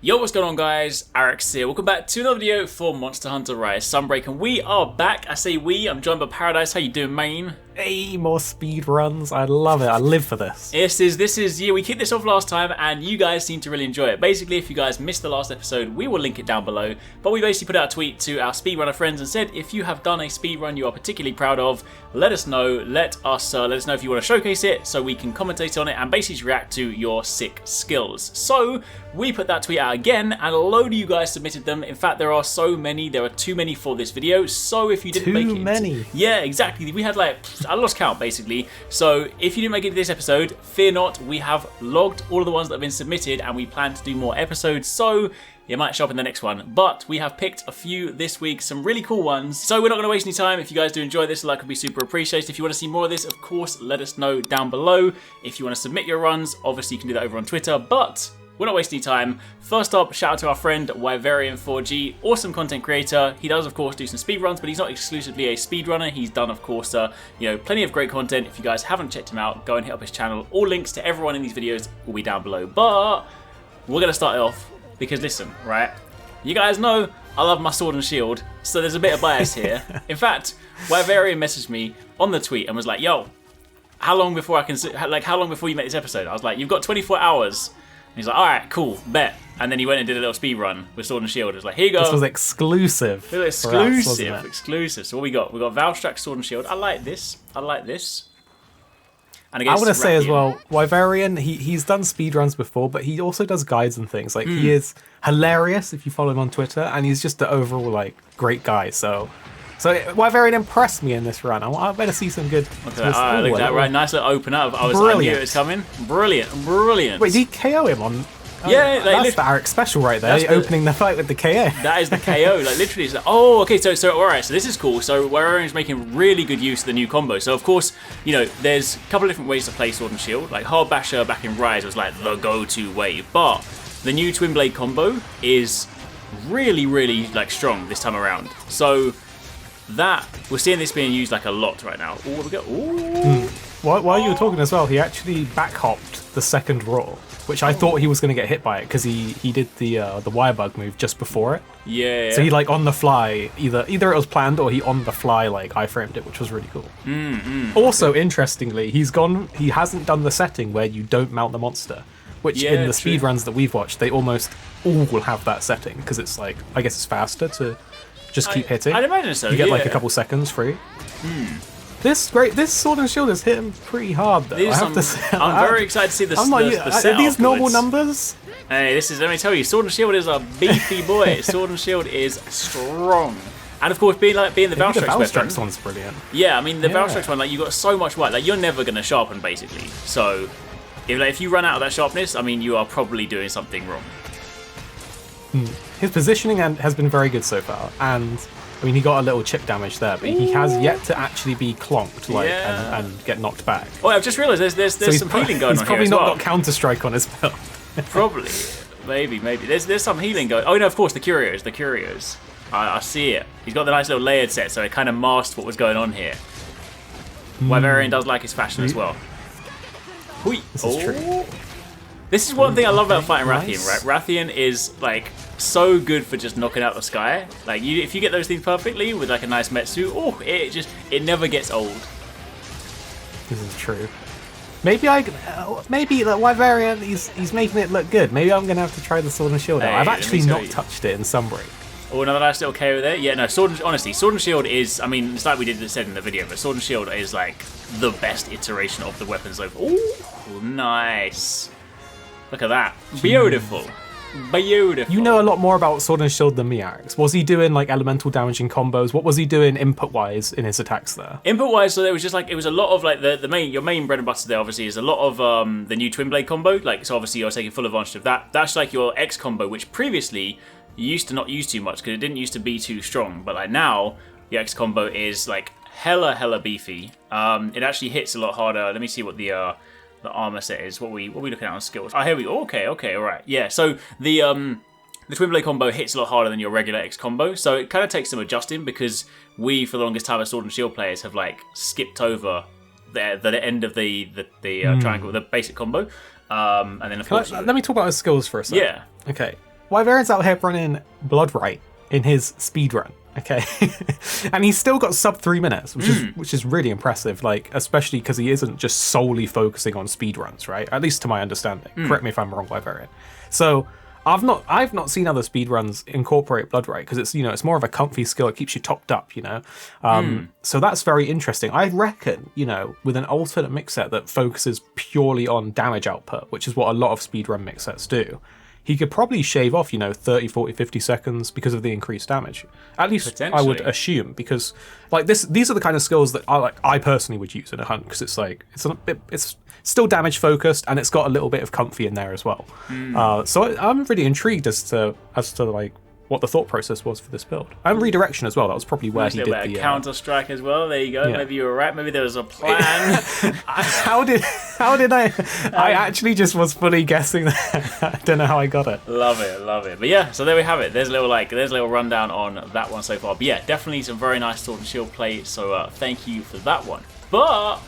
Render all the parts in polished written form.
Yo, what's going on guys? Arekkz here. Welcome back to another video for Monster Hunter Rise Sunbreak, and we are back. I say we, I'm joined by Paradise. How you doing, man? Hey, more speed runs. I love it. I live for this. This is yeah, we kicked this off last time and you guys seem to really enjoy it. Basically, if you guys missed the last episode, we will link it down below. But we basically put out a tweet to our speedrunner friends and said, if you have done a speedrun you are particularly proud of, let us know. Let us know if you want to showcase it so we can commentate on it and basically react to your sick skills. So we put that tweet out again and a load of you guys submitted them. In fact, there are so many. There are too many for this video. So if you didn't make it... Too many? Yeah, exactly. We had like... I lost count basically. So if you didn't make it to this episode, fear not. We have logged all of the ones that have been submitted and we plan to do more episodes. So it might show up in the next one. But we have picked a few this week, some really cool ones. So we're not going to waste any time. If you guys do enjoy this, a like would be super appreciated. If you want to see more of this, of course, let us know down below. If you want to submit your runs, obviously you can do that over on Twitter. But we're not wasting time. First up, shout out to our friend Wyverian4G, awesome content creator. He does, of course, do some speedruns, but he's not exclusively a speedrunner. He's done, of course, plenty of great content. If you guys haven't checked him out, go and hit up his channel. All links to everyone in these videos will be down below. But we're going to start it off because, listen, right? You guys know I love my sword and shield, so there's a bit of bias here. In fact, Wyverian messaged me on the tweet and was like, yo, how long before you make this episode? I was like, you've got 24 hours. And he's like, all right, cool, bet. And then he went and did a little speed run with Sword and Shield. It was like, here you go. This was exclusive. It was exclusive, exclusive. So what we got? We got Valstrax, Sword and Shield. I like this. I like this. And I want to say as well, Wyverian, he's done speedruns before, but he also does guides and things. Like, he is hilarious if you follow him on Twitter, and he's just the overall, like, great guy. So Wyverian impressed me in this run. I better see some good... Look at that, look at that, right? Nice little open up. I knew it was coming. Brilliant, brilliant. Wait, did he KO him on... Yeah, that's the Arekkz special right there, opening the fight with the KO. That is the KO, like literally. It's like, oh, okay, so all right, so this is cool. So Wyverian's making really good use of the new combo. So of course, you know, there's a couple of different ways to play Sword and Shield. Like Hard Basher back in Rise was like the go-to way, but the new Twin Blade combo is really, really like strong this time around. So that we're seeing this being used like a lot right now. Oh, we go. Ooh. While you were talking as well, he actually back hopped the second roar, which I thought he was going to get hit by it because he did the wire bug move just before it. Yeah. So he like on the fly, either it was planned or he on the fly like iframed it, which was really cool. Also, interestingly, he hasn't done the setting where you don't mount the monster, which in the speedruns that we've watched, they almost all will have that setting because it's like, I guess it's faster to just keep hitting. I'd imagine so. You get like a couple seconds free. This Sword and Shield is hitting pretty hard though. I have to say. I'm very excited to see the setup. Are these normal numbers? Hey, let me tell you, Sword and Shield is a beefy boy. Sword and Shield is strong. And of course, being the Valstrax weapon. One's brilliant. Yeah, I mean the Valstrax one, like you got so much white, like you're never gonna sharpen basically. So if you run out of that sharpness, I mean you are probably doing something wrong. His positioning has been very good so far, and I mean he got a little chip damage there, but he has yet to actually be clonked and get knocked back. Oh, I've just realised there's some healing going on here. He's probably not got Counter Strike on his belt. Probably, maybe. There's some healing going. Oh no, of course the Curios. I see it. He's got the nice little layered set, so it kind of masked what was going on here. Wyverian does like his fashion as well. This is true. This is one thing I love about fighting Rathian, right? Rathian is like so good for just knocking out the sky. Like if you get those things perfectly with like a nice Metsu, it never gets old. This is true. Maybe Wyverian, he's making it look good. Maybe I'm gonna have to try the Sword and Shield out. I've actually not touched it in Sunbreak. Oh, another nice little KO there. Yeah, no, honestly, Sword and Shield is, I mean, it's like we said in the video, but Sword and Shield is like the best iteration of the weapons over. Oh, nice. Look at that. Beautiful. Beautiful. You know a lot more about Sword and Shield than me, Arekkz. Was he doing like elemental damaging combos? What was he doing input-wise in his attacks there? Input-wise, so there was just like, it was a lot of like your main bread and butter there obviously is a lot of the new Twin Blade combo. Like, so obviously you're taking full advantage of that. That's like your X combo, which previously you used to not use too much because it didn't used to be too strong. But like now, the X combo is like hella beefy. It actually hits a lot harder. Let me see what the armor set is. What we looking at on skills? Oh, here we go. Okay, all right. Yeah, so the Twin Blade combo hits a lot harder than your regular X combo, so it kind of takes some adjusting because we, for the longest time as Sword and Shield players, have like skipped over the end of the triangle, the basic combo, and then of course. Let me talk about his skills for a second. Yeah. Okay. Wyverian's out here running Bloodright in his speedrun. Okay, and he's still got sub 3 minutes, which is really impressive. Like, especially because he isn't just solely focusing on speedruns, right? At least to my understanding. Correct me if I'm wrong, Wyverian. So I've not seen other speedruns incorporate Bloodright because it's it's more of a comfy skill. It keeps you topped up, So that's very interesting. I reckon with an alternate mix set that focuses purely on damage output, which is what a lot of speedrun mix sets do. He could probably shave off, 30, 40, 50 seconds because of the increased damage. At least I would assume, because like these are the kind of skills that I personally would use in a hunt, because it's still damage focused and it's got a little bit of comfy in there as well. So I'm really intrigued as to like what the thought process was for this build, and redirection as well. That was probably where he did the counter strike as well. There you go. Yeah. Maybe you were right. Maybe there was a plan. How did I? I actually just was fully guessing that. I don't know how I got it. Love it. But yeah, so there we have it. There's a little rundown on that one so far. But yeah, definitely some very nice sword and shield play. So thank you for that one. But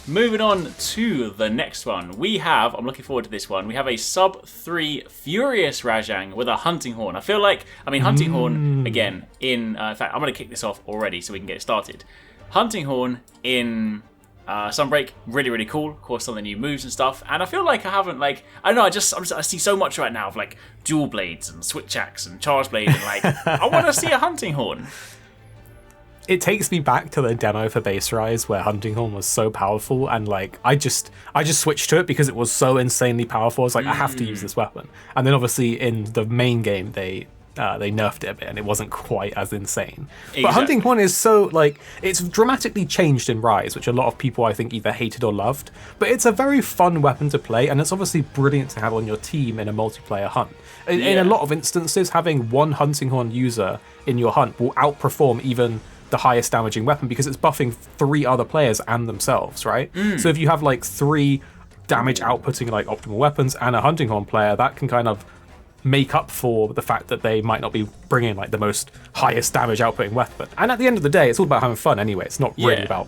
moving on to the next one, we have, I'm looking forward to this one, we have a sub 3 Furious Rajang with a Hunting Horn. I feel like, Hunting Horn, again, in fact, I'm going to kick this off already so we can get it started. Hunting Horn in Sunbreak, really, really cool. Of course, some of the new moves and stuff. And I feel like I haven't, I don't know, I see so much right now of, dual blades and switch axe and charge blade, and, I want to see a Hunting Horn. It takes me back to the demo for Base Rise where Hunting Horn was so powerful, and I just switched to it because it was so insanely powerful. I was like, I have to use this weapon. And then obviously in the main game they nerfed it a bit and it wasn't quite as insane. Exactly. But Hunting Horn is so it's dramatically changed in Rise, which a lot of people I think either hated or loved. But it's a very fun weapon to play, and it's obviously brilliant to have on your team in a multiplayer hunt. In a lot of instances, having one Hunting Horn user in your hunt will outperform even the highest damaging weapon because it's buffing 3 other players and themselves, right? So if you have 3 damage outputting optimal weapons and a Hunting Horn player, that can kind of make up for the fact that they might not be bringing the most highest damage outputting weapon. And at the end of the day, it's all about having fun anyway. It's not really about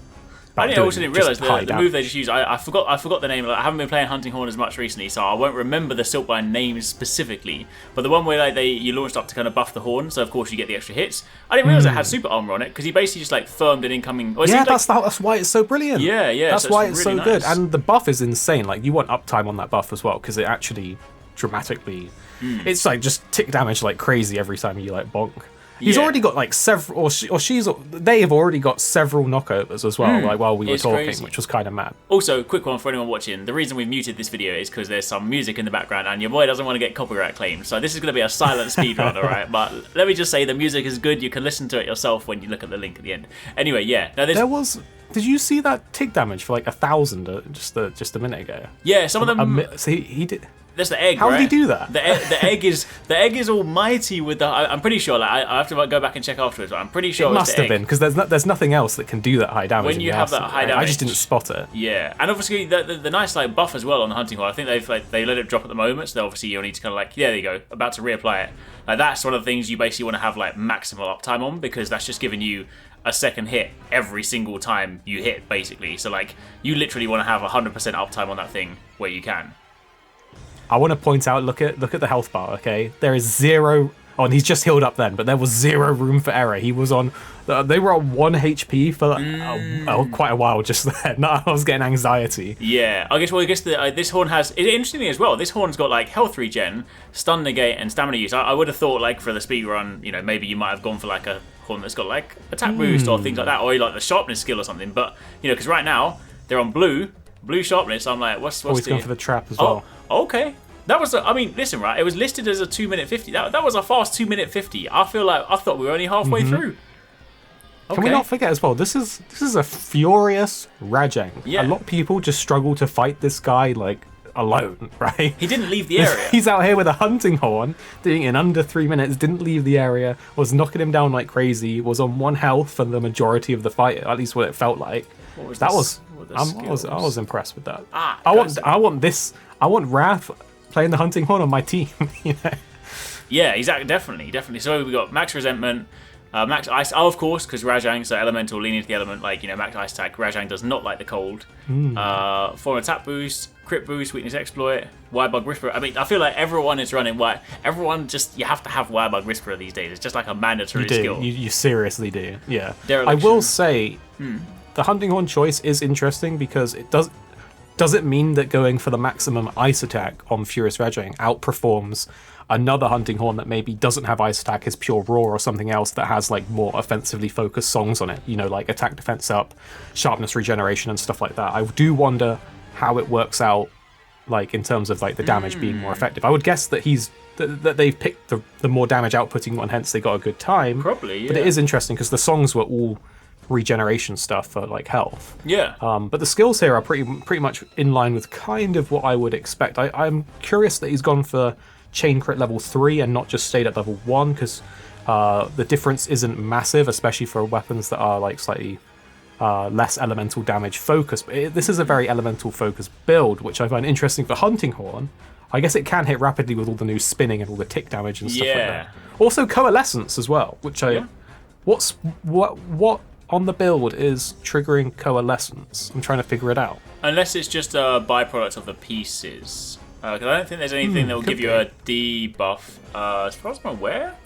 I also didn't realise the move they just used. I forgot the name. I haven't been playing Hunting Horn as much recently, so I won't remember the Silkbind names specifically. But the one where you launched up to kind of buff the horn, so of course you get the extra hits. I didn't realise it had super armor on it because he basically just firmed an incoming. That's why it's so brilliant. Yeah. That's why it's really so good, and the buff is insane. You want uptime on that buff as well because it actually dramatically. It's just tick damage like crazy every time you bonk. He's already got several, they have already got several knockovers as well, while we were talking, crazy. Which was kind of mad. Also, quick one for anyone watching, the reason we've muted this video is because there's some music in the background and your boy doesn't want to get copyright claimed, so this is going to be a silent speedrun, alright? But let me just say, the music is good, you can listen to it yourself when you look at the link at the end. Anyway, yeah. Now did you see that tick damage for 1,000 just a minute ago? Yeah, some of them... So he did... That's the egg. How right? did he do that? The egg is almighty with the. I'm pretty sure. I have to go back and check afterwards. But I'm pretty sure it must have been because there's nothing else that can do that high damage. When you have that high damage, I just didn't spot it. Yeah, and obviously the nice buff as well on the Hunting Horn. I think they let it drop at the moment, so obviously you'll need to kind of there you go, about to reapply it. That's one of the things you basically want to have maximal uptime on because that's just giving you a second hit every single time you hit, basically. So you literally want to have 100% uptime on that thing where you can. I want to point out, look at the health bar, okay? There is 0... Oh, and he's just healed up then, but there was 0 room for error. He was on... They were on 1 HP for quite a while just then. I was getting anxiety. Yeah, I guess this horn has... Interestingly as well, this horn's got health regen, stun negate, and stamina use. I would have thought for the speedrun, maybe you might have gone for a horn that's got attack boost or things like that, or the sharpness skill or something. But, because right now, they're on blue sharpness. I'm what's he's going for the trap as well. Okay. That was, listen, right? It was listed as a 2-minute 50. That was a fast 2-minute 50. I thought we were only halfway through. Okay. Can we not forget as well? This is a furious Rajang. Yeah. A lot of people just struggle to fight this guy alone, right? He didn't leave the area. He's out here with a Hunting Horn, doing it in under 3 minutes. Didn't leave the area. Was knocking him down like crazy. Was on 1 health for the majority of the fight. At least what it felt like. I was impressed with that. I want RATH playing the Hunting Horn on my team. Yeah, exactly, definitely. So we got Max Resentment, Max Ice, of course, because Rajang, so elemental, leaning into the element, like, max Ice attack. Rajang does not like the cold. Foreign attack boost, crit boost, weakness exploit, Wirebug Whisperer. I mean, I feel like everyone is running everyone just, you have to have Wirebug Whisperer these days. It's just like a mandatory skill. You seriously do, yeah. Dereliction. I will say, the Hunting Horn choice is interesting because it does it mean that going for the maximum ice attack on Furious Rajang outperforms another Hunting Horn that maybe doesn't have ice attack, is pure raw or something else that has like more offensively focused songs on it, like attack defense up, sharpness regeneration and stuff like that. I do wonder how it works out, like in terms of like the damage being more effective. I would guess that that they've picked the more damage outputting one, hence they got a good time. Probably, yeah. But it is interesting because the songs were all regeneration stuff for like health. Yeah. But the skills here are pretty much in line with kind of what I would expect. I'm curious that he's gone for chain crit level 3 and not just stayed at level 1, because the difference isn't massive, especially for weapons that are like slightly less elemental damage focused. But this is a very elemental focused build, which I find interesting for Hunting Horn. I guess it can hit rapidly with all the new spinning and all the tick damage and stuff like that. Also Coalescence as well, which what on the build is triggering Coalescence? I'm trying to figure it out. Unless it's just a byproduct of the pieces. Because I don't think there's anything that will give you a debuff, as far as I'm aware.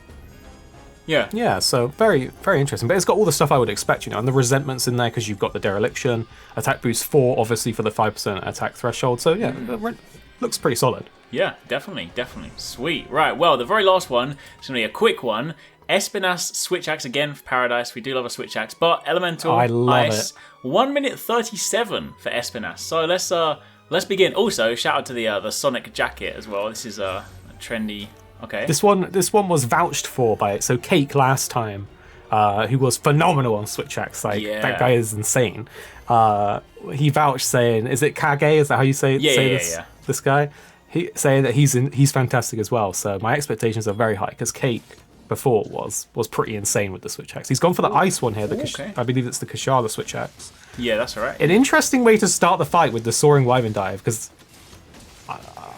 Yeah. Yeah, so very, very interesting. But it's got all the stuff I would expect, and the resentment's in there because you've got the Dereliction, attack boost 4, obviously for the 5% attack threshold. So yeah, it looks pretty solid. Yeah, definitely. Sweet. Right, well, the very last one is going to be a quick one. Espionage Switch Axe again for Paradise. We do love a Switch Axe, but Elemental, I love Ice, it. 1 minute 37 for Espionage. So let's begin. Also, shout out to the Sonic jacket as well. This is a trendy. Okay. This one was vouched for by Cake last time, who was phenomenal on Switch Axe. That guy is insane. He vouched saying, is it KAGE? Is that how you say this? This guy, he saying that he's fantastic as well. So my expectations are very high because Cake before was pretty insane with the Switch Axe. He's gone for the ice one here. I believe it's the Kashala Switch Axe. Yeah, that's all right. An interesting way to start the fight with the Soaring Wyvern Dive, because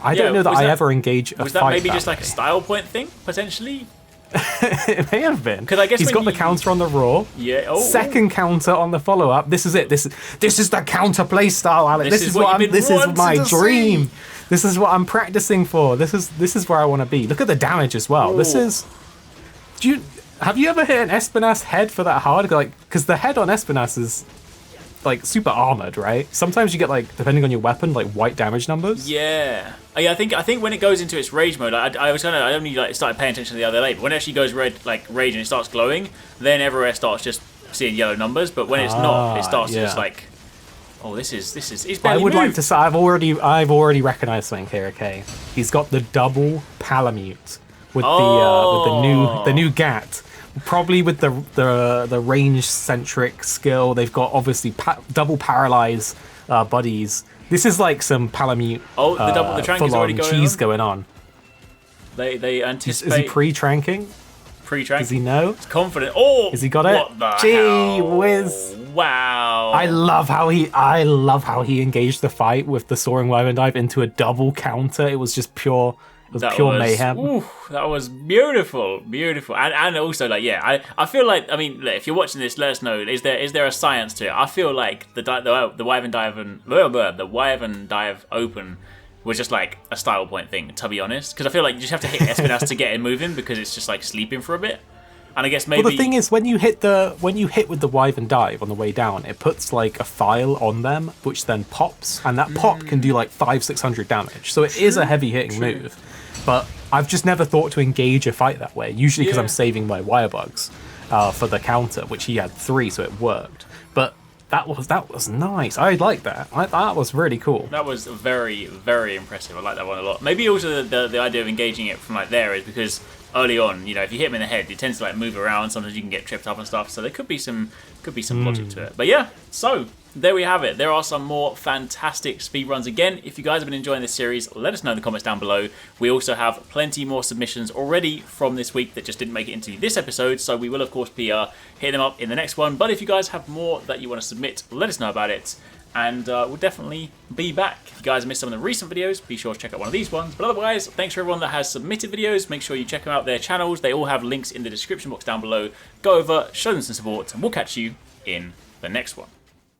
I don't know that I ever engage a fight. Was that maybe just like a style point thing, potentially? It may have been. Because I guess he's got the counter on the raw. Yeah. Second counter on the follow up. This is it. This is the counter play style, Alex. This is my dream. This is what I'm practicing for. This is where I want to be. Look at the damage as well. Ooh. Have you ever hit an Espionage head for that hard? Because the head on Espionage is like super armored, right? Sometimes you get like, depending on your weapon, like white damage numbers. Yeah. I think when it goes into its rage mode, I only started paying attention to the other day, but when it actually goes red, like rage, and it starts glowing, then everywhere starts just seeing yellow numbers. But when it's not, it starts to just like, oh, this is it's barely I would moved. like to say I've already recognized something here. Okay, he's got the double Palamute with the new Gat. Probably with the range centric skill. They've got obviously double paralyze buddies. This is like some Palamute. Oh, the trank is already going on. They anticipate. Is he pre-tranking? Pre-trank. Does he know? It's confident. Oh, has he got it? What the Gee hell? whiz! Wow. I love how he engaged the fight with the Soaring Wyvern Dive into a double counter. It was just pure. It was pure mayhem. Ooh, that was beautiful, and also like I feel like, I mean, if you're watching this, let us know. Is there a science to it? I feel like the Wyvern Dive Open was just like a style point thing, to be honest. Because I feel like you just have to hit Espionage to get it moving, because it's just like sleeping for a bit. And I guess maybe. Well, the thing is, when you hit with the Wyvern Dive on the way down, it puts like a file on them, which then pops, and that pop can do like 500-600 damage. So it is a heavy hitting move. But I've just never thought to engage a fight that way, usually because I'm saving my Wirebugs for the counter, which he had 3, so it worked. But that was nice. I like that. That was really cool. That was very, very impressive. I like that one a lot. Maybe also the idea of engaging it from like there is because early on, if you hit him in the head, it tends to like move around. Sometimes you can get tripped up and stuff. So there could be some logic to it. But yeah, so there we have it. There are some more fantastic speedruns. Again, if you guys have been enjoying this series, let us know in the comments down below. We also have plenty more submissions already from this week that just didn't make it into this episode, so we will of course be hitting them up in the next one. But if you guys have more that you want to submit, let us know about it. and we'll definitely be back. If you guys missed some of the recent videos, be sure to check out one of these ones. But otherwise, thanks for everyone that has submitted videos. Make sure you check out their channels. They all have links in the description box down below. Go over, show them some support, and we'll catch you in the next one.